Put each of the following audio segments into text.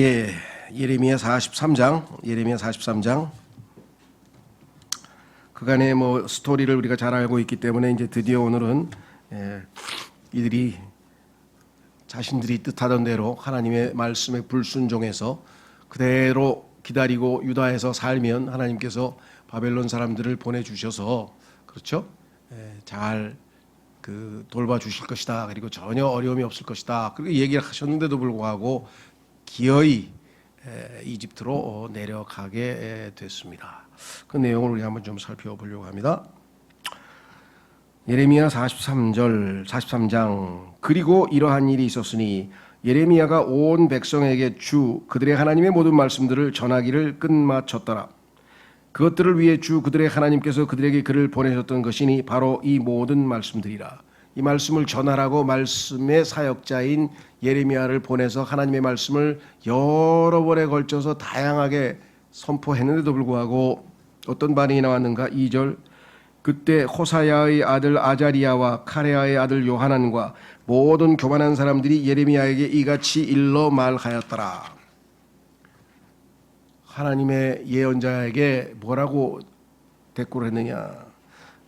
예, 예레미야 43장. 그간의 스토리를 우리가 잘 알고 있기 때문에 이제 드디어 오늘은 이들이 자신들이 뜻하던 대로 하나님의 말씀에 불순종해서 그대로 기다리고 유다에서 살면 하나님께서 바벨론 사람들을 보내주셔서 그렇죠? 잘 돌봐주실 것이다. 그리고 전혀 어려움이 없을 것이다. 그렇게 얘기를 하셨는데도 불구하고 기어이 이집트로 내려가게 됐습니다. 그 내용을 우리 한번 좀 살펴보려고 합니다. 예레미야 43장. 그리고 이러한 일이 있었으니 예레미야가 온 백성에게 주 그들의 하나님의 모든 말씀들을 전하기를 끝마쳤더라. 그것들을 위해 주 그들의 하나님께서 그들에게 그를 보내셨던 것이니 바로 이 모든 말씀들이라. 이 말씀을 전하라고 말씀의 사역자인 예레미야를 보내서 하나님의 말씀을 여러 번에 걸쳐서 다양하게 선포했는데도 불구하고 어떤 반응이 나왔는가? 2절. 그때 호사야의 아들 아자리야와 카레아의 아들 요하난과 모든 교만한 사람들이 예레미야에게 이같이 일러 말하였더라. 하나님의 예언자에게 뭐라고 대꾸를 했느냐?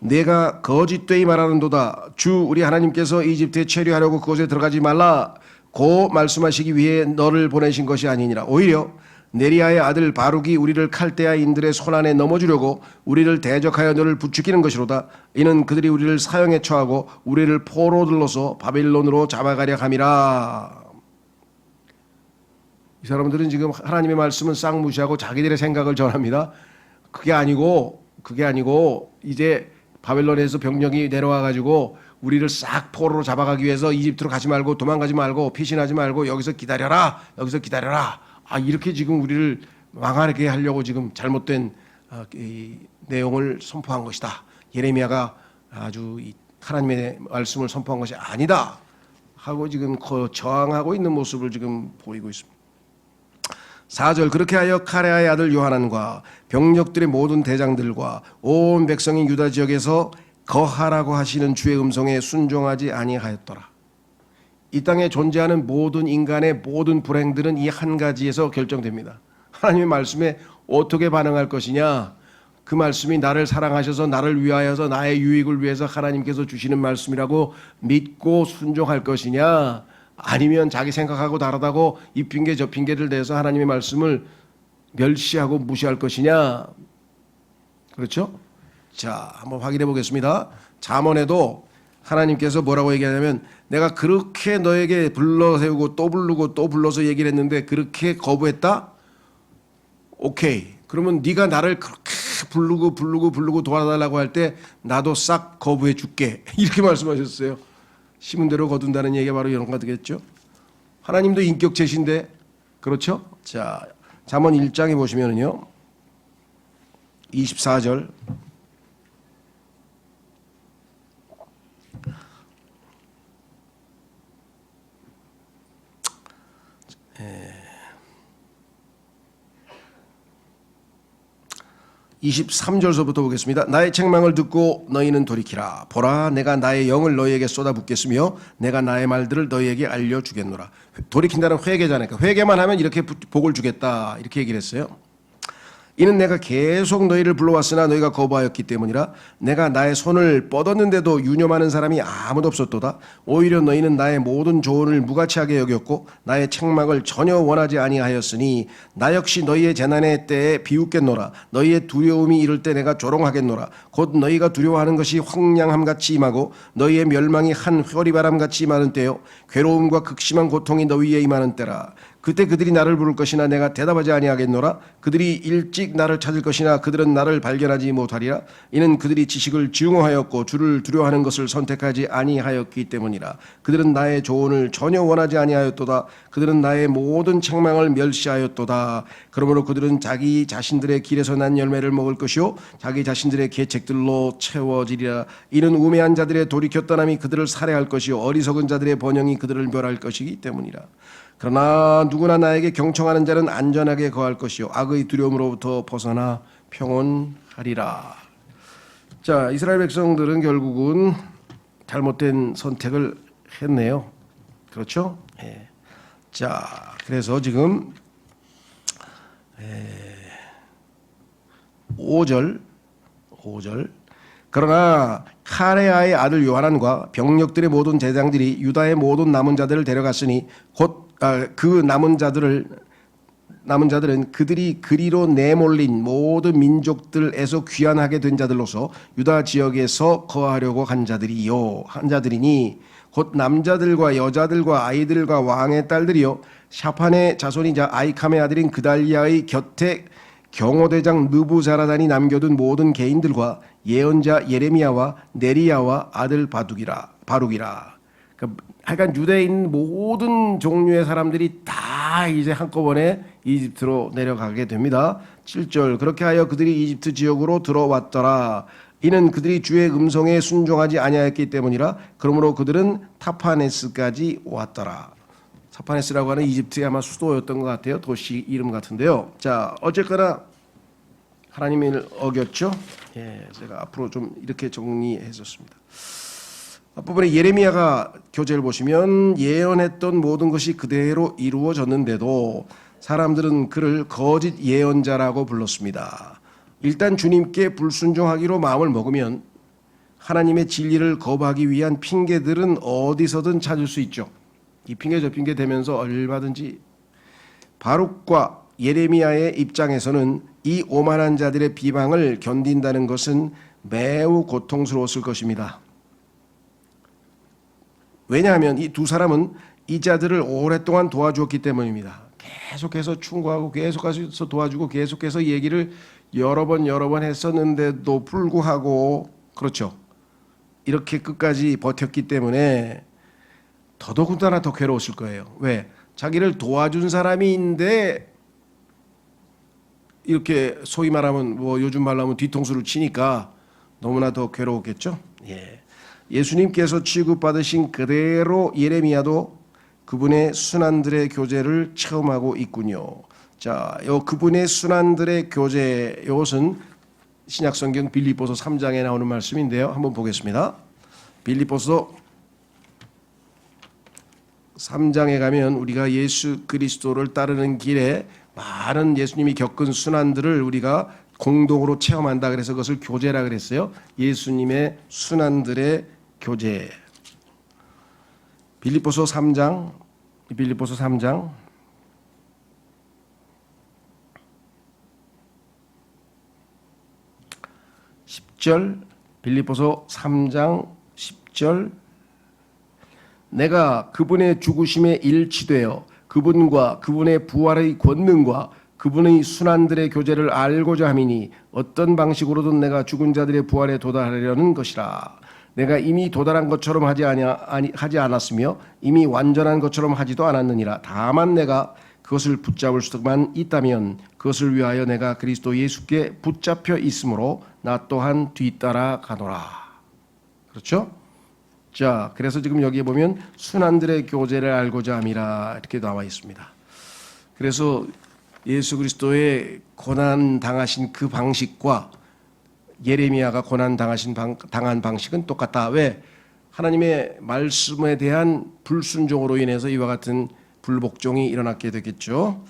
내가 거짓되이 말하는도다. 주 우리 하나님께서 이집트에 체류하려고 그곳에 들어가지 말라 고 말씀하시기 위해 너를 보내신 것이 아니니라. 오히려 네리야의 아들 바룩이 우리를 칼데아인들의 손안에 넘어주려고 우리를 대적하여 너를 부추기는 것이로다. 이는 그들이 우리를 사형에 처하고 우리를 포로 들러서 바벨론으로 잡아가려 함이라. 이 사람들은 지금 하나님의 말씀은 싹 무시하고 자기들의 생각을 전합니다. 그게 아니고 이제 바벨론에서 병력이 내려와 가지고 우리를 싹 포로로 잡아가기 위해서 이집트로 가지 말고 도망가지 말고 피신하지 말고 여기서 기다려라. 이렇게 지금 우리를 망하게 하려고 지금 잘못된 이 내용을 선포한 것이다. 예레미야가 아주 하나님의 말씀을 선포한 것이 아니다 하고 지금 저항하고 있는 모습을 지금 보이고 있습니다. 4절. 그렇게 하여 카레아의 아들 요하난과 병력들의 모든 대장들과 온 백성이 유다 지역에서 거하라고 하시는 주의 음성에 순종하지 아니하였더라. 이 땅에 존재하는 모든 인간의 모든 불행들은 이 한 가지에서 결정됩니다. 하나님의 말씀에 어떻게 반응할 것이냐? 그 말씀이 나를 사랑하셔서 나를 위하여서 나의 유익을 위해서 하나님께서 주시는 말씀이라고 믿고 순종할 것이냐? 아니면 자기 생각하고 다르다고 이 핑계 저 핑계를 대서 하나님의 말씀을 멸시하고 무시할 것이냐? 그렇죠? 자, 한번 확인해 보겠습니다. 잠언에도 하나님께서 뭐라고 얘기하냐면 내가 그렇게 너에게 불러세우고 또 부르고 또 불러서 얘기를 했는데 그렇게 거부했다? 오케이. 그러면 네가 나를 그렇게 부르고 도와달라고 할 때 나도 싹 거부해 줄게. 이렇게 말씀하셨어요. 심은 대로 거둔다는 얘기가 바로 이런 거 되겠죠. 하나님도 인격체신데 그렇죠? 자, 잠언 1장에 보시면은요. 24절. 예. 23절서부터 보겠습니다. 나의 책망을 듣고 너희는 돌이키라. 보라, 내가 나의 영을 너희에게 쏟아붓겠으며 내가 나의 말들을 너희에게 알려주겠노라. 돌이킨다는 회개잖아요. 회개만 하면 이렇게 복을 주겠다 이렇게 얘기를 했어요. 이는 내가 계속 너희를 불러왔으나 너희가 거부하였기 때문이라. 내가 나의 손을 뻗었는데도 유념하는 사람이 아무도 없었도다. 오히려 너희는 나의 모든 조언을 무가치하게 여겼고 나의 책망을 전혀 원하지 아니하였으니 나 역시 너희의 재난의 때에 비웃겠노라. 너희의 두려움이 이를 때 내가 조롱하겠노라. 곧 너희가 두려워하는 것이 황량함같이 임하고 너희의 멸망이 한 회오리바람같이 임하는 때요 괴로움과 극심한 고통이 너희 위에 임하는 때라. 그때 그들이 나를 부를 것이나 내가 대답하지 아니하겠노라. 그들이 일찍 나를 찾을 것이나 그들은 나를 발견하지 못하리라. 이는 그들이 지식을 증오하였고 주를 두려워하는 것을 선택하지 아니하였기 때문이라. 그들은 나의 조언을 전혀 원하지 아니하였도다. 그들은 나의 모든 책망을 멸시하였도다. 그러므로 그들은 자기 자신들의 길에서 난 열매를 먹을 것이요 자기 자신들의 계책들로 채워지리라. 이는 우매한 자들의 돌이켜 떠남이 그들을 살해할 것이요 어리석은 자들의 번영이 그들을 멸할 것이기 때문이라. 그러나 누구나 나에게 경청하는 자는 안전하게 거할 것이요 악의 두려움으로부터 벗어나 평온하리라. 자, 이스라엘 백성들은 결국은 잘못된 선택을 했네요. 그렇죠? 예. 자, 그래서 지금 5절. 그러나 카레아의 아들 요하난과 병력들의 모든 제장들이 유다의 모든 남은 자들을 데려갔으니 곧 그 남은 자들은 그들이 그리로 내몰린 모든 민족들에서 귀환하게 된 자들로서 유다 지역에서 거하려고 한 자들이니 곧 남자들과 여자들과 아이들과 왕의 딸들이요 샤판의 자손이자 아이캄의 아들인 그달리아의 곁에 경호대장 느부자라단이 남겨둔 모든 개인들과 예언자 예레미야와 네리야와 아들 바룩이라. 그러니까 하여간 유대에 있는 모든 종류의 사람들이 다 이제 한꺼번에 이집트로 내려가게 됩니다. 7절. 그렇게 하여 그들이 이집트 지역으로 들어왔더라. 이는 그들이 주의 음성에 순종하지 아니하였기 때문이라. 그러므로 그들은 타파네스까지 왔더라. 타파네스라고 하는 이집트의 아마 수도였던 것 같아요. 도시 이름 같은데요. 자, 어쨌거나 하나님을 어겼죠. 예, 제가 앞으로 좀 이렇게 정리했었습니다. 앞부분에 예레미야가 교재를 보시면 예언했던 모든 것이 그대로 이루어졌는데도 사람들은 그를 거짓 예언자라고 불렀습니다. 일단 주님께 불순종하기로 마음을 먹으면 하나님의 진리를 거부하기 위한 핑계들은 어디서든 찾을 수 있죠. 이 핑계 저 핑계 대면서 얼마든지 바룩과 예레미야의 입장에서는 이 오만한 자들의 비방을 견딘다는 것은 매우 고통스러웠을 것입니다. 왜냐하면 이 두 사람은 이 자들을 오랫동안 도와주었기 때문입니다. 계속해서 충고하고 계속해서 도와주고 계속해서 얘기를 여러 번 했었는데도 불구하고 그렇죠. 이렇게 끝까지 버텼기 때문에 더더군다나 더 괴로웠을 거예요. 왜? 자기를 도와준 사람인데 이렇게 소위 말하면 뭐 요즘 말로 하면 뒤통수를 치니까 너무나 더 괴로웠겠죠. 예. 예수님께서 취급받으신 그대로 예레미야도 그분의 순환들의 교제를 체험하고 있군요. 자, 요 그분의 순환들의 교제 이것은 신약성경 빌립보서 3장에 나오는 말씀인데요. 한번 보겠습니다. 빌립보서 3장에 가면 우리가 예수 그리스도를 따르는 길에 많은 예수님이 겪은 순환들을 우리가 공동으로 체험한다. 그래서 그것을 교제라 그랬어요. 예수님의 순환들의 교제. 빌립보서 3장 10절 빌립보서 3장 10절 내가 그분의 죽으심에 일치되어 그분과 그분의 부활의 권능과 그분의 순환들의 교제를 알고자 함이니 어떤 방식으로든 내가 죽은 자들의 부활에 도달하려는 것이라. 내가 이미 도달한 것처럼 하지 않았으며 이미 완전한 것처럼 하지도 않았느니라. 다만 내가 그것을 붙잡을 수만 있다면 그것을 위하여 내가 그리스도 예수께 붙잡혀 있으므로 나 또한 뒤따라 가노라. 그렇죠? 자, 그래서 지금 여기에 보면 순환들의 교제를 알고자 함이라 이렇게 나와 있습니다. 그래서 예수 그리스도의 고난 당하신 그 방식과 예레미야가 고난 당한 방식은 똑같다. 왜? 하나님의 말씀에 대한 불순종으로 인해서 이와 같은 불복종이 일어났게 되겠죠.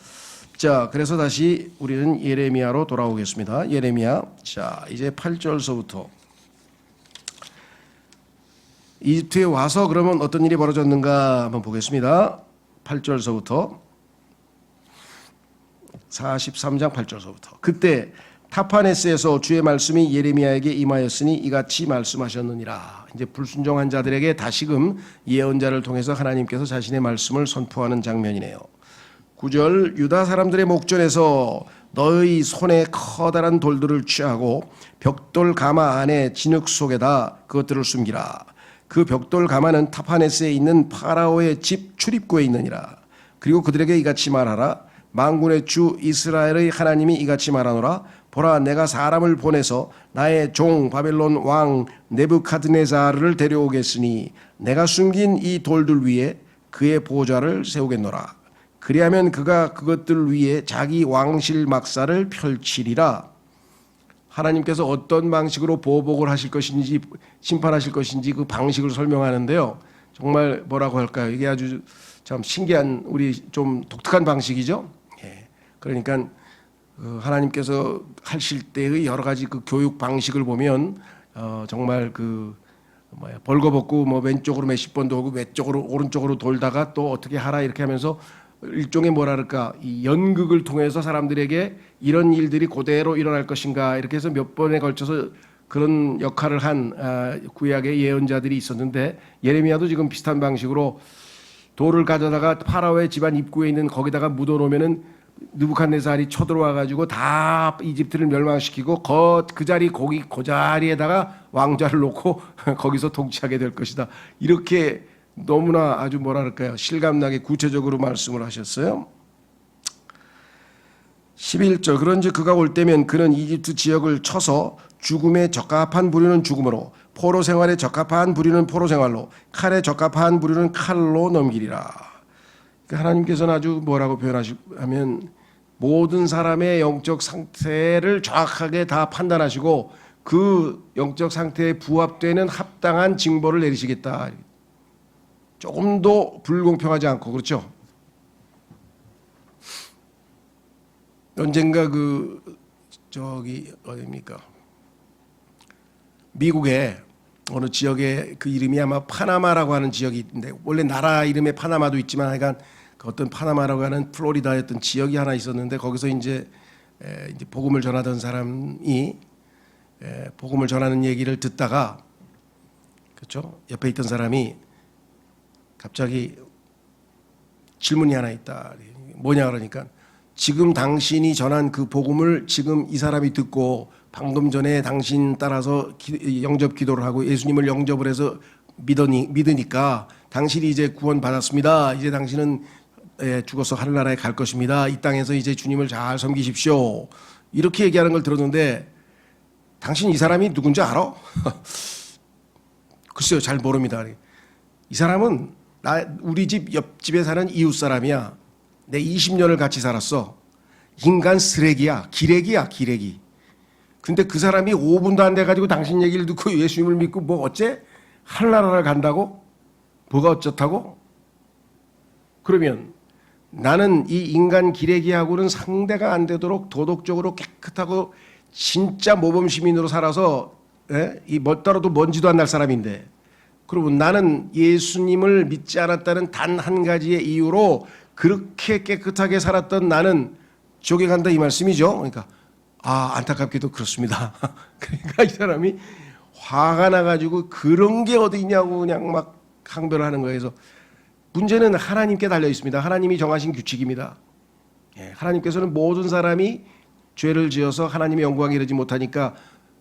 자, 그래서 다시 우리는 예레미야로 돌아오겠습니다. 예레미야. 자, 이제 8절서부터 이집트에 와서 그러면 어떤 일이 벌어졌는가 한번 보겠습니다. 8절서부터 43장 8절서부터 그때 타파네스에서 주의 말씀이 예레미야에게 임하였으니 이같이 말씀하셨느니라. 이제 불순종한 자들에게 다시금 예언자를 통해서 하나님께서 자신의 말씀을 선포하는 장면이네요. 9절 유다 사람들의 목전에서 너의 손에 커다란 돌들을 취하고 벽돌 가마 안에 진흙 속에다 그것들을 숨기라. 그 벽돌 가마는 타파네스에 있는 파라오의 집 출입구에 있느니라. 그리고 그들에게 이같이 말하라. 만군의 주 이스라엘의 하나님이 이같이 말하노라. 보라, 내가 사람을 보내서 나의 종 바벨론 왕 네부카드네자르를 데려오겠으니 내가 숨긴 이 돌들 위에 그의 보좌를 세우겠노라. 그리하면 그가 그것들 위에 자기 왕실 막사를 펼치리라. 하나님께서 어떤 방식으로 보복을 하실 것인지 심판하실 것인지 그 방식을 설명하는데요. 정말 뭐라고 할까요? 이게 아주 참 신기한 우리 좀 독특한 방식이죠. 예. 그러니까 하나님께서 하실 때의 여러 가지 그 교육 방식을 보면 정말 벌거벗고 뭐 왼쪽으로 몇십 번 돌고 왼쪽으로 오른쪽으로 돌다가 또 어떻게 하라 이렇게 하면서 일종의 뭐랄까 이 연극을 통해서 사람들에게 이런 일들이 그대로 일어날 것인가 이렇게 해서 몇 번에 걸쳐서 그런 역할을 한 구약의 예언자들이 있었는데 예레미야도 지금 비슷한 방식으로 돌을 가져다가 파라오의 집안 입구에 있는 거기다가 묻어놓으면은 느부갓네살이 쳐들어와 가지고 다 이집트를 멸망시키고 그 자리 그 자리에다가 왕자를 놓고 거기서 통치하게 될 것이다. 이렇게 너무나 아주 뭐랄까요 실감나게 구체적으로 말씀을 하셨어요. 11절 그런즉 그가 올 때면 그는 이집트 지역을 쳐서 죽음에 적합한 부류는 죽음으로 포로 생활에 적합한 부류는 포로 생활로 칼에 적합한 부류는 칼로 넘기리라. 하나님께서는 아주 뭐라고 표현하시면 모든 사람의 영적 상태를 정확하게 다 판단하시고 그 영적 상태에 부합되는 합당한 징벌을 내리시겠다. 조금도 불공평하지 않고 그렇죠. 언젠가 어디입니까? 미국의 어느 지역의 그 이름이 아마 파나마라고 하는 지역이 있는데 원래 나라 이름에 파나마도 있지만 하여간 그 어떤 파나마라고 하는 플로리다였던 지역이 하나 있었는데 거기서 이제 복음을 전하던 사람이 복음을 전하는 얘기를 듣다가 그렇죠? 옆에 있던 사람이 갑자기 질문이 하나 있다. 뭐냐 그러니까 지금 당신이 전한 그 복음을 지금 이 사람이 듣고 방금 전에 당신 따라서 영접 기도를 하고 예수님을 영접을 해서 믿으니까 당신이 이제 구원 받았습니다. 이제 당신은 죽어서 하늘나라에 갈 것입니다. 이 땅에서 이제 주님을 잘 섬기십시오. 이렇게 얘기하는 걸 들었는데 당신 이 사람이 누군지 알아? 글쎄요, 잘 모릅니다. 이 사람은 우리 집 옆집에 사는 이웃 사람이야. 내 20년을 같이 살았어. 인간 쓰레기야. 기레기. 근데 그 사람이 5분도 안 돼가지고 당신 얘기를 듣고 예수님을 믿고 뭐 어째? 하늘나라를 간다고? 뭐가 어쩌다고? 그러면 나는 이 인간 기레기하고는 상대가 안 되도록 도덕적으로 깨끗하고 진짜 모범시민으로 살아서 떨어도 먼지도 안 날 사람인데 그러면 나는 예수님을 믿지 않았다는 단 한 가지의 이유로 그렇게 깨끗하게 살았던 나는 지옥에 간다 이 말씀이죠. 그러니까 안타깝게도 그렇습니다. 그러니까 이 사람이 화가 나가지고 그런 게 어디 있냐고 그냥 막 항변을 하는 거예요. 그래서 문제는 하나님께 달려 있습니다. 하나님이 정하신 규칙입니다. 하나님께서는 모든 사람이 죄를 지어서 하나님의 영광에 이르지 못하니까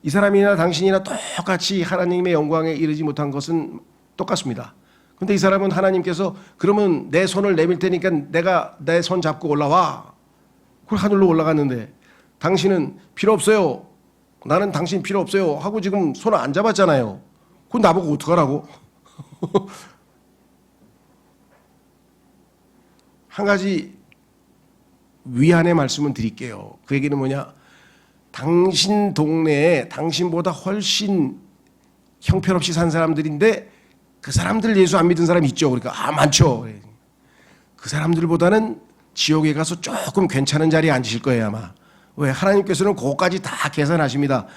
이 사람이나 당신이나 똑같이 하나님의 영광에 이르지 못한 것은 똑같습니다. 근데 이 사람은 하나님께서 그러면 내 손을 내밀 테니까 내가 내 손 잡고 올라와. 그걸 하늘로 올라갔는데 당신은 필요 없어요. 나는 당신 필요 없어요. 하고 지금 손을 안 잡았잖아요. 그건 나보고 어떡하라고? 한 가지 위안의 말씀은 드릴게요. 그 얘기는 뭐냐? 당신 동네에 당신보다 훨씬 형편없이 산 사람들인데 그 사람들 예수 안 믿은 사람 있죠. 그러니까 많죠. 그 사람들보다는 지옥에 가서 조금 괜찮은 자리에 앉으실 거예요 아마. 왜? 하나님께서는 그것까지 다 계산하십니다.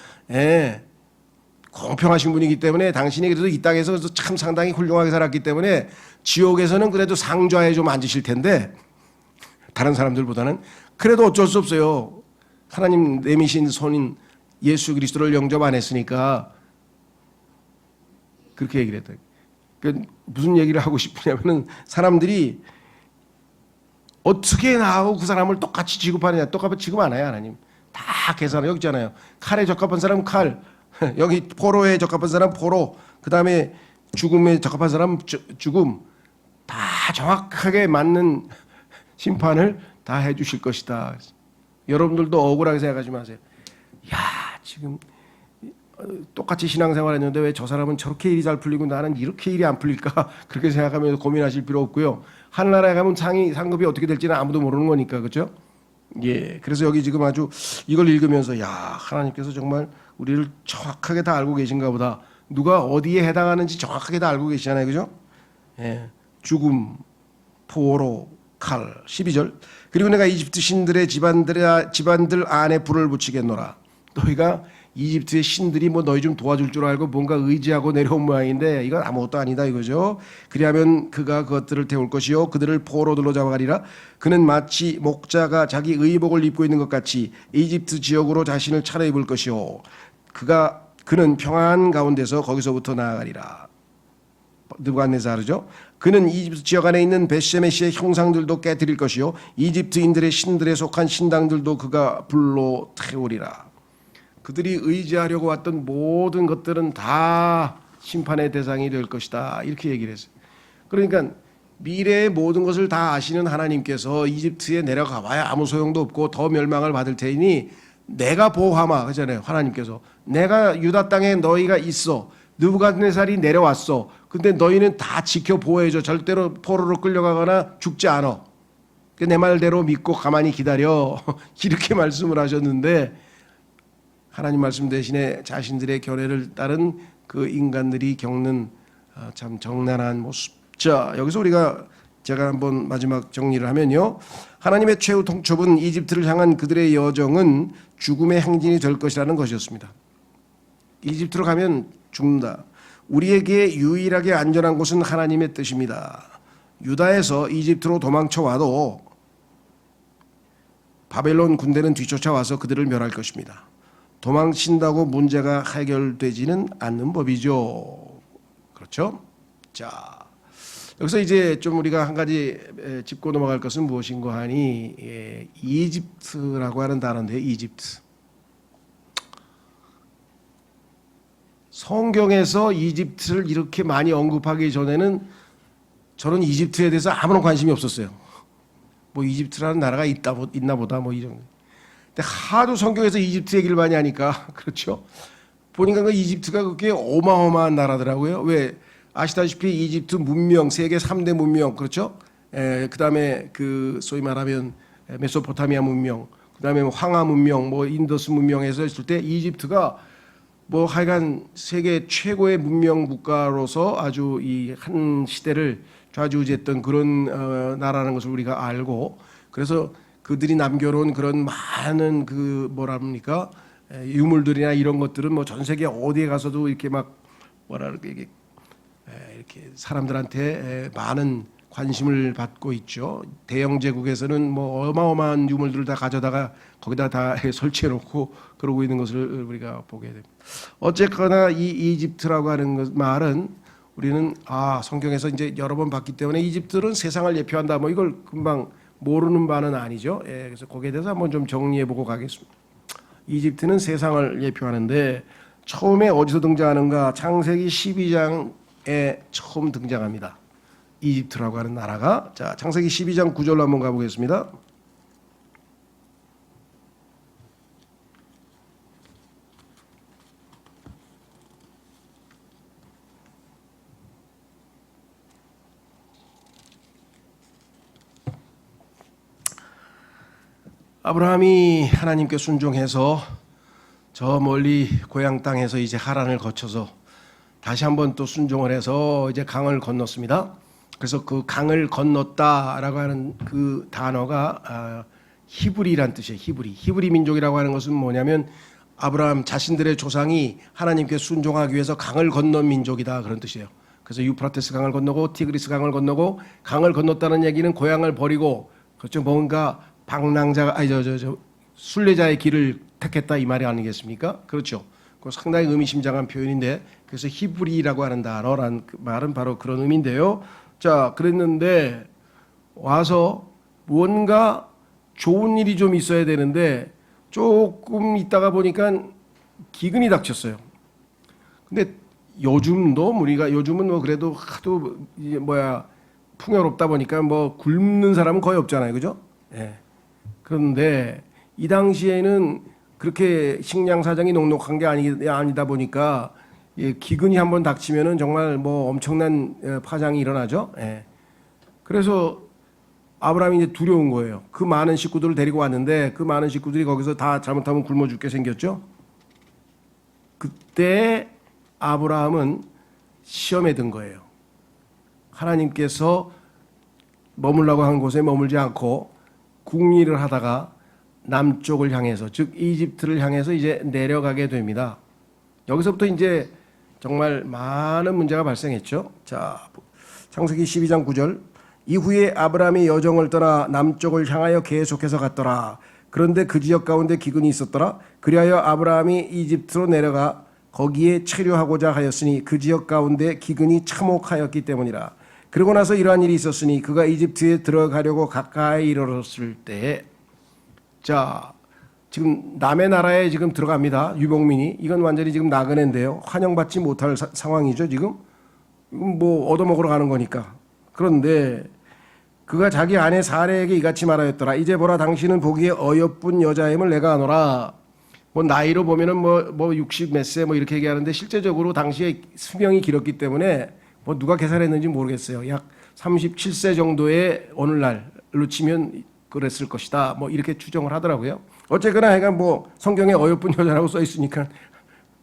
공평하신 분이기 때문에 당신이 그래도 이 땅에서 참 상당히 훌륭하게 살았기 때문에 지옥에서는 그래도 상좌에 좀 앉으실 텐데 다른 사람들보다는 그래도 어쩔 수 없어요. 하나님 내미신 손인 예수 그리스도를 영접 안 했으니까 그렇게 얘기를 했다. 그러니까 무슨 얘기를 하고 싶으냐면은 사람들이 어떻게 나하고 그 사람을 똑같이 취급하느냐. 똑같이 취급 안 해요 하나님. 다 계산을 여기 있잖아요. 칼에 적합한 사람은 칼, 여기 포로에 적합한 사람은 포로, 그 다음에 죽음에 적합한 사람은 죽음. 다 정확하게 맞는 심판을 다 해주실 것이다. 여러분들도 억울하게 생각하지 마세요. 야, 지금 똑같이 신앙생활 했는데 왜 저 사람은 저렇게 일이 잘 풀리고 나는 이렇게 일이 안 풀릴까? 그렇게 생각하면서 고민하실 필요 없고요. 하늘나라에 가면 상급이 어떻게 될지는 아무도 모르는 거니까, 그렇죠? 예, 그래서 여기 지금 아주 이걸 읽으면서 야, 하나님께서 정말 우리를 정확하게 다 알고 계신가 보다. 누가 어디에 해당하는지 정확하게 다 알고 계시잖아요, 그죠? 예, 죽음, 포로, 칼. 12절. 그리고 내가 이집트 신들의 집안들 안에 불을 붙이겠노라. 너희가 이집트의 신들이 뭐 너희 좀 도와줄 줄 알고 뭔가 의지하고 내려온 모양인데 이건 아무것도 아니다 이거죠. 그리하면 그가 그것들을 태울 것이요 그들을 포로들로 잡아가리라. 그는 마치 목자가 자기 의복을 입고 있는 것 같이 이집트 지역으로 자신을 차려입을 것이요 그는 평안 가운데서 거기서부터 나아가리라. 느부갓네살이죠. 그는 이집트 지역 안에 있는 벳셰메시의 형상들도 깨뜨릴 것이요 이집트인들의 신들에 속한 신당들도 그가 불로 태우리라. 그들이 의지하려고 왔던 모든 것들은 다 심판의 대상이 될 것이다. 이렇게 얘기를 했어요. 그러니까 미래의 모든 것을 다 아시는 하나님께서 이집트에 내려가 봐야 아무 소용도 없고 더 멸망을 받을 테니 내가 보호하마 그잖아요. 하나님께서 내가 유다 땅에 너희가 있어. 느부갓네살이 내려왔어. 근데 너희는 다 지켜 보호해줘. 절대로 포로로 끌려가거나 죽지 않아. 내 말대로 믿고 가만히 기다려. 이렇게 말씀을 하셨는데 하나님 말씀 대신에 자신들의 견해를 따른 그 인간들이 겪는 참 정난한 모습. 자, 여기서 제가 한번 마지막 정리를 하면요. 하나님의 최후 통첩은 이집트를 향한 그들의 여정은 죽음의 행진이 될 것이라는 것이었습니다. 이집트로 가면 죽는다. 우리에게 유일하게 안전한 곳은 하나님의 뜻입니다. 유다에서 이집트로 도망쳐 와도 바벨론 군대는 뒤쫓아와서 그들을 멸할 것입니다. 도망친다고 문제가 해결되지는 않는 법이죠. 그렇죠? 자, 여기서 이제 좀 우리가 한 가지 짚고 넘어갈 것은 무엇인가 하니 이집트라고 하는 단어인데요. 이집트. 성경에서 이집트를 이렇게 많이 언급하기 전에는 저는 이집트에 대해서 아무런 관심이 없었어요. 뭐 이집트라는 나라가 있나 보다 뭐 이런. 근데 하도 성경에서 이집트 얘기를 많이 하니까 그렇죠. 보니까 그 이집트가 그렇게 어마어마한 나라더라고요. 왜 아시다시피 이집트 문명 세계 3대 문명 그렇죠. 그다음에 그 소위 말하면 메소포타미아 문명, 그다음에 황하 문명, 뭐 인더스 문명에서 있을 때 이집트가 뭐 하여간 세계 최고의 문명 국가로서 아주 이 한 시대를 좌지우지했던 그런 나라라는 것을 우리가 알고 그래서 그들이 남겨놓은 그런 많은 그 뭐랍니까 유물들이나 이런 것들은 뭐 전 세계 어디에 가서도 이렇게 막 뭐랄까 이게 이렇게 사람들한테 많은 관심을 받고 있죠. 대영 제국에서는 뭐 어마어마한 유물들을 다 가져다가 거기다 다 설치해 놓고 그러고 있는 것을 우리가 보게 됩니다. 어쨌거나 이 이집트라고 하는 말은 우리는 성경에서 이제 여러 번 봤기 때문에 이집트는 세상을 예표한다. 뭐 이걸 금방 모르는 바는 아니죠. 그래서 거기에 대해서 한번 좀 정리해 보고 가겠습니다. 이집트는 세상을 예표하는데 처음에 어디서 등장하는가? 창세기 12장에 처음 등장합니다. 이집트라고 하는 나라가. 자, 창세기 12장 9절로 한번 가보겠습니다. 아브라함이 하나님께 순종해서 저 멀리 고향 땅에서 이제 하란을 거쳐서 다시 한번 또 순종을 해서 이제 강을 건넜습니다. 그래서 그 강을 건넜다라고 하는 그 단어가 히브리란 뜻이에요. 히브리 민족이라고 하는 것은 뭐냐면 아브라함 자신들의 조상이 하나님께 순종하기 위해서 강을 건넌 민족이다 그런 뜻이에요. 그래서 유프라테스 강을 건너고 티그리스 강을 건너고 강을 건넜다는 얘기는 고향을 버리고 그렇죠. 뭔가 방랑자가 순례자의 길을 택했다 이 말이 아니겠습니까? 그렇죠. 그 상당히 의미심장한 표현인데 그래서 히브리라고 하는 단어란 말은 바로 그런 의미인데요. 자, 그랬는데 와서 뭔가 좋은 일이 좀 있어야 되는데 조금 있다가 보니까 기근이 닥쳤어요. 근데 요즘도 우리가 요즘은 뭐 그래도 하도 풍요롭다 보니까 뭐 굶는 사람은 거의 없잖아요, 그죠? 예. 그런데 이 당시에는 그렇게 식량 사정이 녹록한 게 아니다 보니까 기근이 한번 닥치면은 정말 뭐 엄청난 파장이 일어나죠. 예. 그래서 아브라함이 이제 두려운 거예요. 그 많은 식구들을 데리고 왔는데 그 많은 식구들이 거기서 다 잘못하면 굶어 죽게 생겼죠. 그때 아브라함은 시험에 든 거예요. 하나님께서 머물라고 한 곳에 머물지 않고 궁리를 하다가 남쪽을 향해서, 즉 이집트를 향해서 이제 내려가게 됩니다. 여기서부터 이제 정말 많은 문제가 발생했죠. 자, 창세기 12장 9절. 이후에 아브라함이 여정을 떠나 남쪽을 향하여 계속해서 갔더라. 그런데 그 지역 가운데 기근이 있었더라. 그리하여 아브라함이 이집트로 내려가 거기에 체류하고자 하였으니 그 지역 가운데 기근이 참혹하였기 때문이라. 그러고 나서 이러한 일이 있었으니 그가 이집트에 들어가려고 가까이 이르렀을 때, 자, 지금 남의 나라에 지금 들어갑니다. 유목민이. 이건 완전히 지금 나그네인데요. 환영받지 못할 상황이죠, 지금. 이건 뭐 얻어먹으러 가는 거니까. 그런데 그가 자기 아내 사레에게 이같이 말하였더라. 이제 보라, 당신은 보기에 어여쁜 여자임을 내가 아노라. 뭐 나이로 보면은 뭐 60 몇 세 뭐 이렇게 얘기하는데 실제적으로 당시에 수명이 길었기 때문에 뭐 누가 계산했는지 모르겠어요. 약 37세 정도의 오늘날로 치면 그랬을 것이다. 뭐 이렇게 추정을 하더라고요. 어쨌거나 하여간 뭐 성경에 어여쁜 여자라고 써 있으니까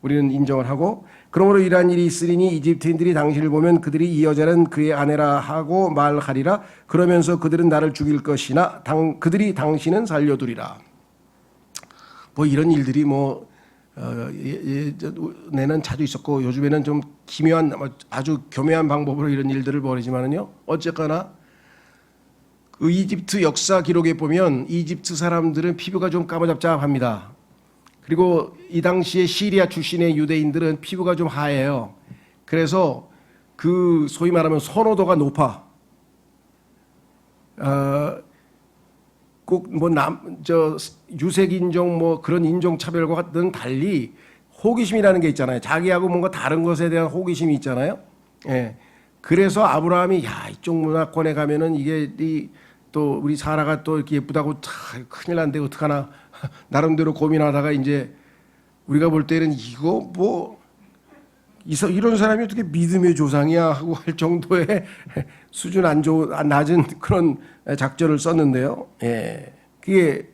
우리는 인정을 하고, 그러므로 이러한 일이 있으리니 이집트인들이 당신을 보면 그들이 이 여자는 그의 아내라 하고 말하리라. 그러면서 그들은 나를 죽일 것이나 그들이 당신은 살려두리라. 뭐 이런 일들이 뭐 예전에는 자주 있었고 요즘에는 좀 기묘한, 아주 교묘한 방법으로 이런 일들을 벌이지만은요. 어쨌거나 그 이집트 역사 기록에 보면 이집트 사람들은 피부가 좀 까무잡잡합니다. 그리고 이 당시에 시리아 출신의 유대인들은 피부가 좀 하얘요. 그래서 그 소위 말하면 선호도가 높아. 꼭 뭐 유색 인종 뭐 그런 인종 차별과는 달리 호기심이라는 게 있잖아요. 자기하고 뭔가 다른 것에 대한 호기심이 있잖아요. 예. 그래서 아브라함이 이쪽 문화권에 가면은 이게 또 우리 사라가 또 이렇게 예쁘다고 큰일 난데 어떡하나 나름대로 고민하다가 이제 우리가 볼 때는 이거 뭐 이런 사람이 어떻게 믿음의 조상이야 하고 할 정도의 수준 낮은 그런 작전을 썼는데요. 예. 그게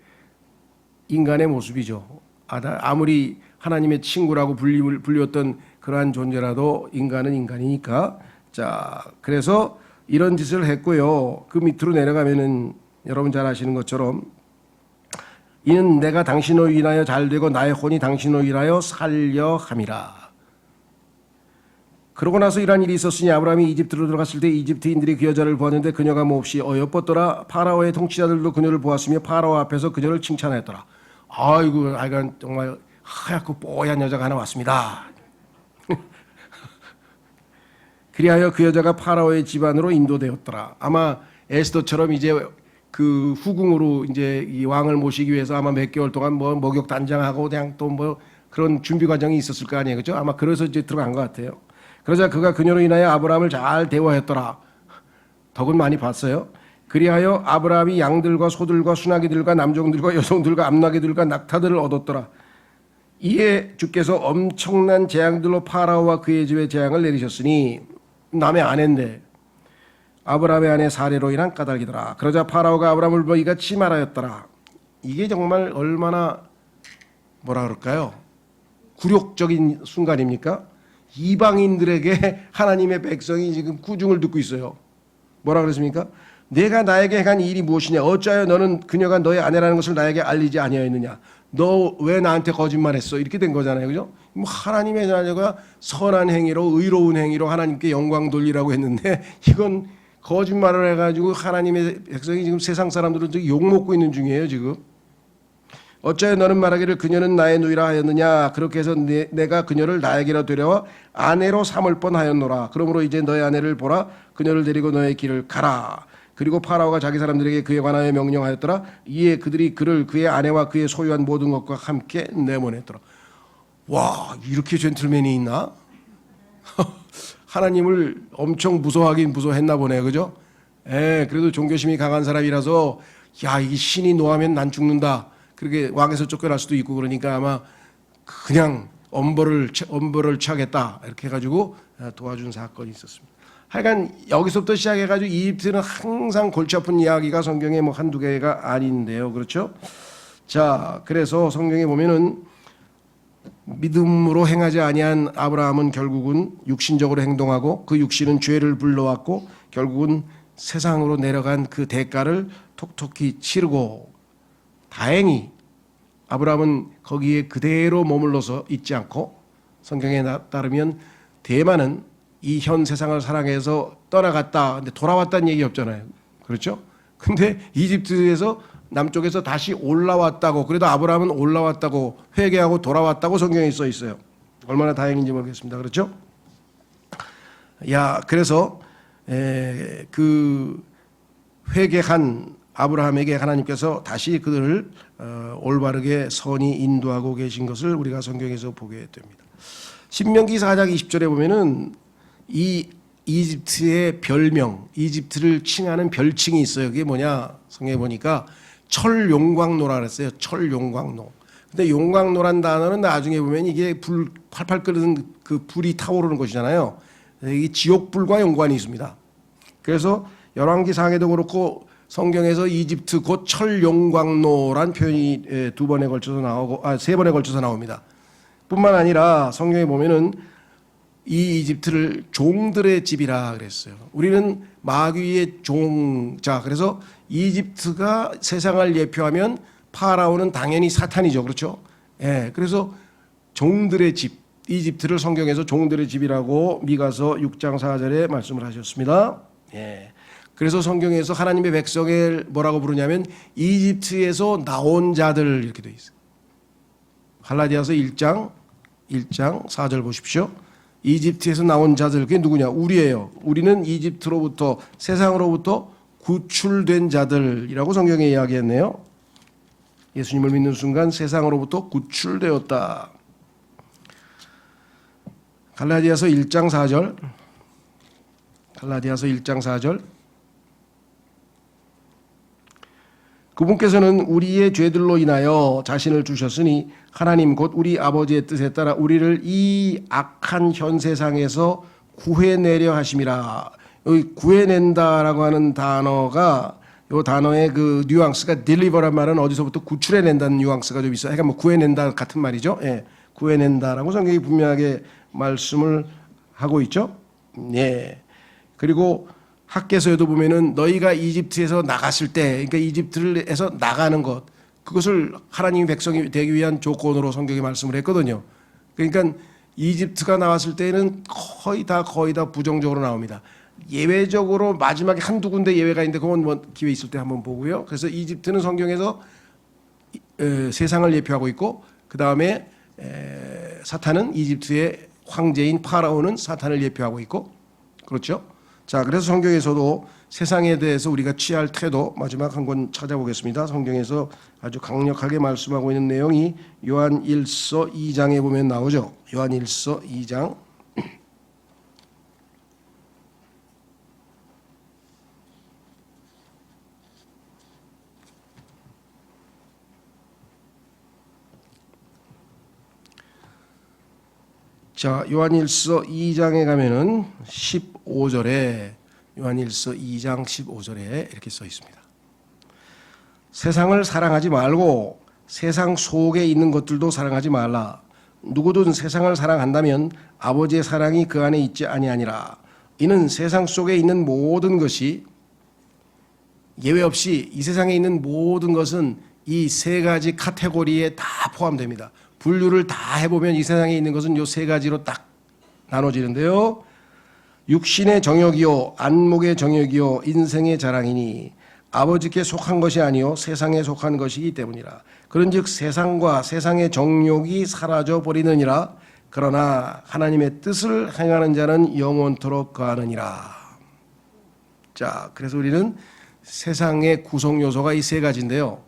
인간의 모습이죠. 아무리 하나님의 친구라고 불리웠던 그러한 존재라도 인간은 인간이니까. 자, 그래서 이런 짓을 했고요. 그 밑으로 내려가면은 여러분 잘 아시는 것처럼 이는 내가 당신으로 인하여 잘되고 나의 혼이 당신으로 인하여 살려 함이라. 그러고 나서 이러한 일이 있었으니 아브라함이 이집트로 들어갔을 때 이집트인들이 그 여자를 보았는데 그녀가 몹시 어여뻤더라. 파라오의 통치자들도 그녀를 보았으며 파라오 앞에서 그녀를 칭찬하였더라. 아이고, 하여간 정말 하얗고 뽀얀 여자가 하나 왔습니다. 그리하여 그 여자가 파라오의 집안으로 인도되었더라. 아마 에스더처럼 이제 그 후궁으로 이제 이 왕을 모시기 위해서 아마 몇 개월 동안 뭐 목욕 단장하고 그냥 또 뭐 그런 준비 과정이 있었을 거 아니에요, 그죠? 아마 그래서 이제 들어간 것 같아요. 그러자 그가 그녀로 인하여 아브라함을 잘 대화했더라. 덕은 많이 봤어요. 그리하여 아브라함이 양들과 소들과 순하기들과 남종들과 여성들과 암나기들과 낙타들을 얻었더라. 이에 주께서 엄청난 재앙들로 파라오와 그의 집에 재앙을 내리셨으니 남의 아내인데 아브라함의 아내 사레로 인한 까닭이더라. 그러자 파라오가 아브라함을 보고 이같이 말하였더라. 이게 정말 얼마나 뭐라 그럴까요? 굴욕적인 순간입니까? 이방인들에게 하나님의 백성이 지금 구중을 듣고 있어요. 뭐라 그랬습니까? 내가 나에게 한 일이 무엇이냐? 어찌하여 너는 그녀가 너의 아내라는 것을 나에게 알리지 아니하였느냐? 너 왜 나한테 거짓말했어? 이렇게 된 거잖아요, 그죠? 뭐 하나님의 자녀가 선한 행위로 의로운 행위로 하나님께 영광 돌리라고 했는데 이건 거짓말을 해가지고 하나님의 백성이 지금 세상 사람들은 지금 욕 먹고 있는 중이에요, 지금. 어찌하여 너는 말하기를 그녀는 나의 누이라 하였느냐? 그렇게 해서 내가 그녀를 나에게로 데려와 아내로 삼을 뻔하였노라. 그러므로 이제 너의 아내를 보라. 그녀를 데리고 너의 길을 가라. 그리고 파라오가 자기 사람들에게 그에 관하여 명령하였더라. 이에 그들이 그를 그의 아내와 그의 소유한 모든 것과 함께 내보냈더라. 와, 이렇게 젠틀맨이 있나? 하나님을 엄청 무서워하긴 무서워했나 보네, 그죠? 그래도 종교심이 강한 사람이라서 야, 이게 신이 노하면 난 죽는다. 그렇게 왕에서 쫓겨날 수도 있고 그러니까 아마 그냥 엄벌을 취하겠다 이렇게 해가지고 도와준 사건이 있었습니다. 하여간 여기서부터 시작해가지고 이집트는 항상 골치 아픈 이야기가 성경에 뭐 한두 개가 아닌데요, 그렇죠? 자, 그래서 성경에 보면은 믿음으로 행하지 아니한 아브라함은 결국은 육신적으로 행동하고 그 육신은 죄를 불러왔고 결국은 세상으로 내려간 그 대가를 톡톡히 치르고 다행히 아브라함은 거기에 그대로 머물러서 있지 않고 성경에 따르면 대만은 이 현 세상을 사랑해서 떠나갔다. 근데 돌아왔다는 얘기 없잖아요. 그렇죠? 근데 이집트에서 남쪽에서 다시 올라왔다고, 그래도 아브라함은 올라왔다고 회개하고 돌아왔다고 성경에 써 있어요. 얼마나 다행인지 모르겠습니다. 그렇죠? 그래서 그 회개한 아브라함에게 하나님께서 다시 그들을 올바르게 선히 인도하고 계신 것을 우리가 성경에서 보게 됩니다. 신명기 4장 20절에 보면은 이 이집트의 별명, 이집트를 칭하는 별칭이 있어요. 그게 뭐냐? 성경에 보니까 철용광로라 그랬어요. 철용광로. 근데 용광로란 단어는 나중에 보면 이게 불 팔팔 끓는 그 불이 타오르는 것이잖아요. 이게 지옥불과 연관이 있습니다. 그래서 열왕기상에도 그렇고 성경에서 이집트 곧 철용광로란 표현이 세 번에 걸쳐서 나옵니다. 뿐만 아니라 성경에 보면은 이 이집트를 종들의 집이라 그랬어요. 우리는 마귀의 종자. 그래서 이집트가 세상을 예표하면 파라오는 당연히 사탄이죠. 그렇죠? 그래서 종들의 집, 이집트를 성경에서 종들의 집이라고 미가서 6장 4절에 말씀을 하셨습니다. 그래서 성경에서 하나님의 백성을 뭐라고 부르냐면 이집트에서 나온 자들 이렇게 되어 있어요. 갈라디아서 1장 4절 보십시오. 이집트에서 나온 자들, 그게 누구냐? 우리예요. 우리는 이집트로부터, 세상으로부터 구출된 자들이라고 성경에 이야기했네요. 예수님을 믿는 순간 세상으로부터 구출되었다. 갈라디아서 1장 4절. 갈라디아서 1장 4절. 그분께서는 우리의 죄들로 인하여 자신을 주셨으니 하나님 곧 우리 아버지의 뜻에 따라 우리를 이 악한 현 세상에서 구해내려 하심이라. 여기 구해낸다라고 하는 단어가, 이 단어의 그 뉘앙스가 deliver란 말은 어디서부터 구출해낸다는 뉘앙스가 좀 있어요. 그러니까 뭐 구해낸다 같은 말이죠. 구해낸다라고 성경이 분명하게 말씀을 하고 있죠. 그리고 학개서에도 보면은 너희가 이집트에서 나갔을 때, 그러니까 이집트에서 나가는 것, 그것을 하나님의 백성이 되기 위한 조건으로 성경이 말씀을 했거든요. 그러니까 이집트가 나왔을 때는 거의 다 부정적으로 나옵니다. 예외적으로 마지막에 한두 군데 예외가 있는데 그건 뭐 기회 있을 때 한번 보고요. 그래서 이집트는 성경에서 세상을 예표하고 있고, 그 다음에 사탄은 이집트의 황제인 파라오는 사탄을 예표하고 있고, 그렇죠? 자, 그래서 성경에서도 세상에 대해서 우리가 취할 태도, 마지막 한 권 찾아보겠습니다. 성경에서 아주 강력하게 말씀하고 있는 내용이 요한 1서 2장에 보면 나오죠. 요한 1서 2장. 자, 요한일서 2장에 가면은 15절에, 요한일서 2장 15절에 이렇게 써 있습니다. 세상을 사랑하지 말고 세상 속에 있는 것들도 사랑하지 말라. 누구든 세상을 사랑한다면 아버지의 사랑이 그 안에 있지 아니하니라. 이는 세상 속에 있는 모든 것이, 예외 없이 이 세상에 있는 모든 것은 이 세 가지 카테고리에 다 포함됩니다. 분류를 다 해보면 이 세상에 있는 것은 이 세 가지로 딱 나눠지는데요. 육신의 정욕이요, 안목의 정욕이요, 인생의 자랑이니 아버지께 속한 것이 아니요 세상에 속한 것이기 때문이라. 그런즉 세상과 세상의 정욕이 사라져 버리느니라. 그러나 하나님의 뜻을 행하는 자는 영원토록 거하느니라. 자, 그래서 우리는 세상의 구성 요소가 이 세 가지인데요.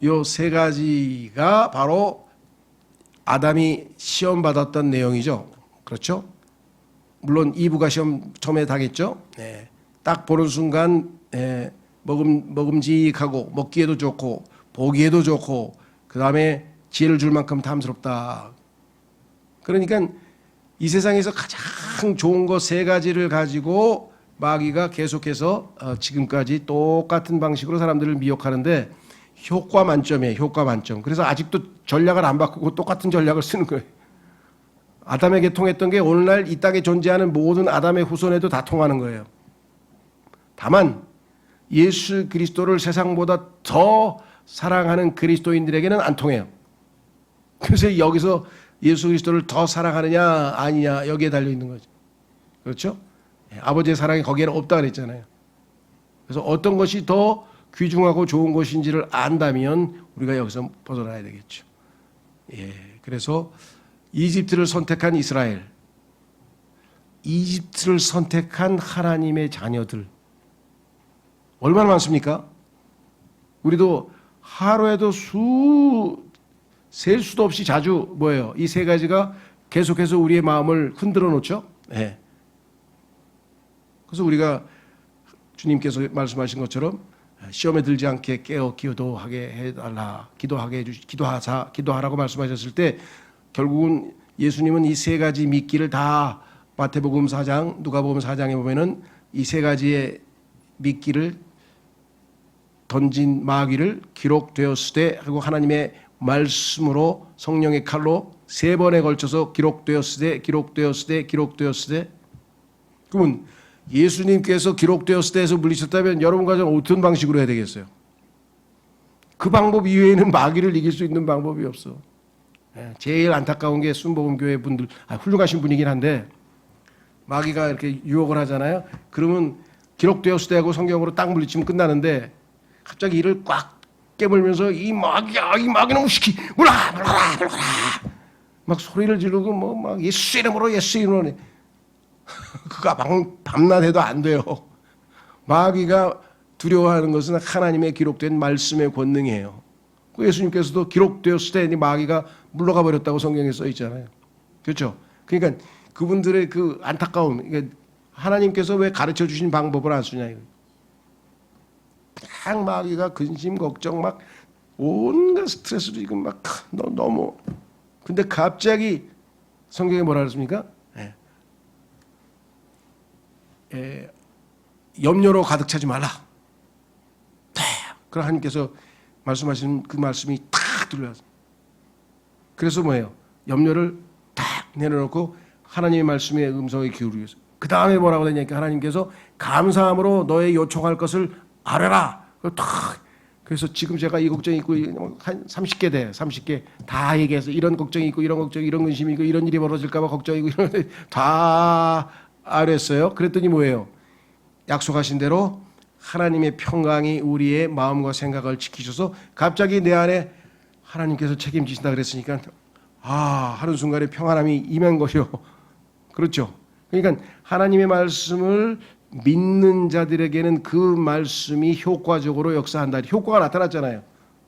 이 세 가지가 바로 아담이 시험 받았던 내용이죠. 그렇죠? 물론 이브가 시험 처음에 당했죠. 딱 보는 순간 먹음직하고 먹기에도 좋고 보기에도 좋고 그 다음에 지혜를 줄 만큼 탐스럽다. 그러니까 이 세상에서 가장 좋은 것 세 가지를 가지고 마귀가 계속해서 지금까지 똑같은 방식으로 사람들을 미혹하는데 효과 만점이에요. 효과 만점. 그래서 아직도 전략을 안 바꾸고 똑같은 전략을 쓰는 거예요. 아담에게 통했던 게 오늘날 이 땅에 존재하는 모든 아담의 후손에도 다 통하는 거예요. 다만 예수 그리스도를 세상보다 더 사랑하는 그리스도인들에게는 안 통해요. 그래서 여기서 예수 그리스도를 더 사랑하느냐 아니냐 여기에 달려 있는 거죠. 그렇죠? 아버지의 사랑이 거기에는 없다 그랬잖아요. 그래서 어떤 것이 더 귀중하고 좋은 것인지를 안다면 우리가 여기서 벗어나야 되겠죠. 그래서 이집트를 선택한 이스라엘, 이집트를 선택한 하나님의 자녀들 얼마나 많습니까? 우리도 하루에도 셀 수도 없이 자주 뭐예요? 이 세 가지가 계속해서 우리의 마음을 흔들어 놓죠. 그래서 우리가 주님께서 말씀하신 것처럼 시험에 들지 않게 깨어 기도하게 해달라, 기도하라고 말씀하셨을 때 결국은 예수님은 이 세 가지 미끼를 다 마태복음 4장, 누가복음 4장에 보면은 이 세 가지의 미끼를 던진 마귀를 기록되었으되 하고 하나님의 말씀으로 성령의 칼로 세 번에 걸쳐서 기록되었으되 그러면 예수님께서 기록되었으되에서 물리쳤다면 여러분 가정 어떤 방식으로 해야 되겠어요? 그 방법 이외에는 마귀를 이길 수 있는 방법이 없어. 제일 안타까운 게 순복음교회 분들, 훌륭하신 분이긴 한데 마귀가 이렇게 유혹을 하잖아요. 그러면 기록되었으되 하고 성경으로 딱 물리치면 끝나는데 갑자기 이를 꽉 깨물면서 이 마귀놈 시키 물러라 막 소리를 지르고 막 예수 이름으로 그가 밤낮에도 안 돼요. 마귀가 두려워하는 것은 하나님의 기록된 말씀의 권능이에요. 예수님께서도 기록되었을 때 마귀가 물러가 버렸다고 성경에 써 있잖아요. 그렇죠? 그러니까 그분들의 그 안타까움, 그러니까 하나님께서 왜 가르쳐 주신 방법을 안 쓰냐 이거. 막 마귀가 근심 걱정 막 온갖 스트레스도 지금 막 너무 근데 갑자기 성경에 뭐라 그랬습니까? 염려로 가득 차지 말라. 그럼 하나님께서 말씀하시는 그 말씀이 탁 들려왔어요. 그래서 뭐예요? 염려를 탁 내려놓고 하나님의 말씀에 음성에 기울이기 위해서. 그 다음에 뭐라고 되냐니까 하나님께서 감사함으로 너의 요청할 것을 아뢰라. 그래서 지금 제가 이 걱정이 있고 한 30개 돼. 30개 다 얘기해서 이런 걱정이 있고 이런 걱정, 이런 근심이 있고 이런 일이 벌어질까 봐 걱정이고 이런 다 아뢰었어요. 그랬더니 뭐예요? 약속하신 대로 하나님의 평강이 우리의 마음과 생각을 지키셔서 갑자기 내 안에 하나님께서 책임지신다 그랬으니까 하는 순간에 평안함이 임한 것이요. 그렇죠? 그러니까 하나님의 말씀을 믿는 자들에게는 그 말씀이 효과적으로 역사한다. 효과가 나타났잖아요.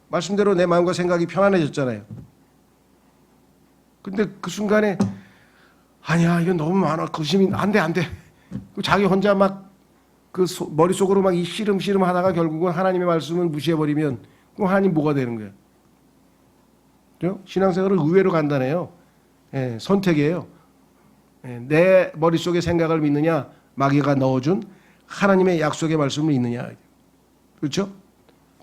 말씀대로 내 마음과 생각이 편안해졌잖아요. 근데 그 순간에 아니야 이건 너무 많아. 근심이 안 돼. 자기 혼자 막 그 머릿속으로 막 이 씨름씨름 하다가 결국은 하나님의 말씀을 무시해버리면 그럼 하나님 뭐가 되는 거예요? 그렇죠? 신앙생활을 의외로 간단해요. 선택이에요. 내 머릿속의 생각을 믿느냐 마귀가 넣어준 하나님의 약속의 말씀을 믿느냐. 그렇죠?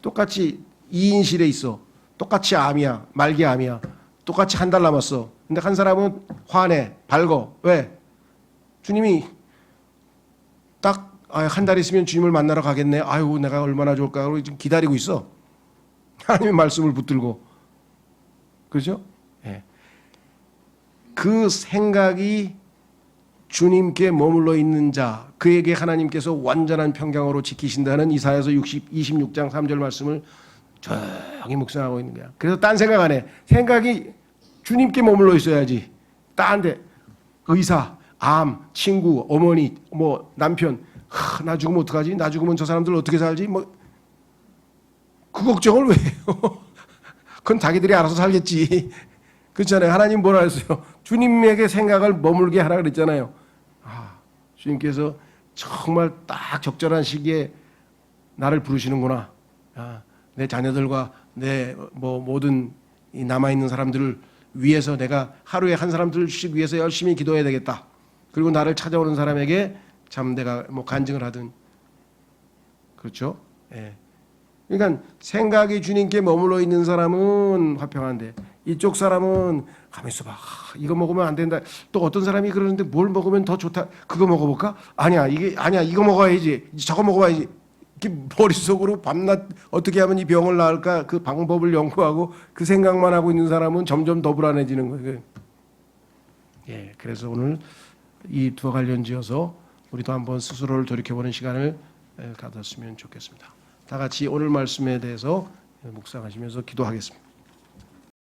똑같이 2인실에 있어. 똑같이 암이야. 말기 암이야. 똑같이 한 달 남았어. 근데 한 사람은 화내, 밝어. 왜? 주님이 딱 한 달 있으면 주님을 만나러 가겠네. 아유 내가 얼마나 좋을까. 그러고 지금 기다리고 있어. 하나님의 말씀을 붙들고. 그렇죠? 그 생각이 주님께 머물러 있는 자, 그에게 하나님께서 완전한 평강으로 지키신다는 이사야서 26장 3절 말씀을 조용히 묵상하고 있는 거야. 그래서 딴 생각 안 해. 생각이 주님께 머물러 있어야지. 딴 데 의사, 암, 친구, 어머니, 남편, 나 죽으면 어떡하지? 나 죽으면 저 사람들 어떻게 살지? 그 걱정을 왜 해요? 그건 자기들이 알아서 살겠지. 그렇잖아요. 하나님 뭐라 했어요? 주님에게 생각을 머물게 하라 그랬잖아요. 주님께서 정말 딱 적절한 시기에 나를 부르시는구나. 내 자녀들과 내 모든 이 남아있는 사람들을 위해서 내가 하루에 한 사람들씩 위해서 열심히 기도해야 되겠다. 그리고 나를 찾아오는 사람에게 참 내가 간증을 하든. 그렇죠? 그러니까 생각이 주님께 머물러 있는 사람은 화평한데 이쪽 사람은 가만 있어봐. 이거 먹으면 안 된다. 또 어떤 사람이 그러는데 뭘 먹으면 더 좋다. 그거 먹어볼까? 아니야, 이게 아니야. 이거 먹어야지. 저거 먹어야지. 이렇게 머릿속으로 밤낮 어떻게 하면 이 병을 나을까 그 방법을 연구하고 그 생각만 하고 있는 사람은 점점 더 불안해지는 거예요. 예, 그래서 오늘 이 두와 관련지어서 우리도 한번 스스로를 돌이켜보는 시간을 가졌으면 좋겠습니다. 다 같이 오늘 말씀에 대해서 묵상하시면서 기도하겠습니다.